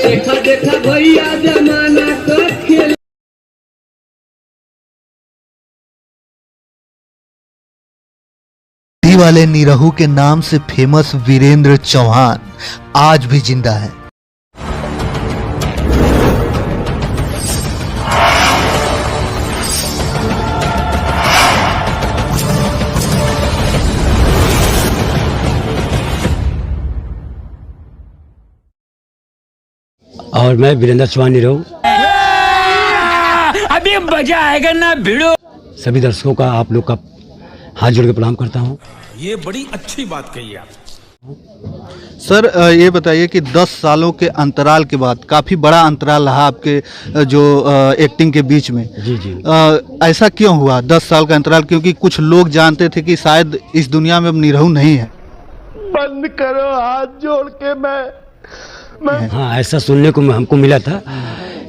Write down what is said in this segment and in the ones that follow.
देखा देखा भैया जमाना का खेल। वाले निरहू के नाम से फेमस वीरेंद्र चौहान आज भी जिंदा है। और मैं वीरेंद्र चौहान निरहू, अभी मजा आएगा ना भिड़ो। सभी दर्शकों का, आप लोग का हाथ जोड़ के प्रणाम करता हूँ। ये बड़ी अच्छी बात कही आप। सर ये बताइए कि 10 सालों के अंतराल के बाद, काफ़ी बड़ा अंतराल रहा आपके जो एक्टिंग के बीच में। जी जी। ऐसा क्यों हुआ 10 साल का अंतराल? क्योंकि कुछ लोग जानते थे कि शायद इस दुनिया में अब निरहू नहीं है। बंद करो हाथ जोड़ के। मैं हाँ, ऐसा सुनने को हमको मिला था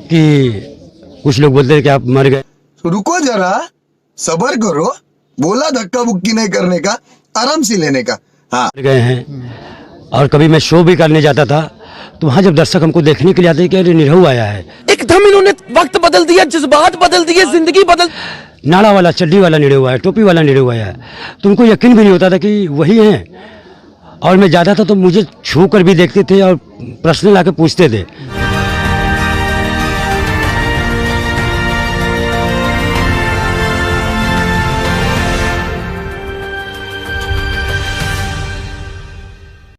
कि कुछ लोग बोलते हैं कि आप मर गए। रुको जरा, सब्र करो। बोला धक्का बुक्की नहीं करने का, आराम से लेने का। हाँ, मर गए हैं। और कभी मैं शो भी करने जाता था तो वहाँ जब दर्शक हमको देखने के लिए आते हैं कि अरे निरहू आया है, एकदम इन्होंने वक्त बदल दिया, जज्बात बदल दिए, जिंदगी बदल। नाड़ा वाला, चड्डी वाला निरहू आया, टोपी वाला निरहू आया है, तो उनको यकीन भी नहीं होता था कि वही है। और मैं जाता था तो मुझे छू कर भी देखते थे और प्रश्न ला के पूछते थे।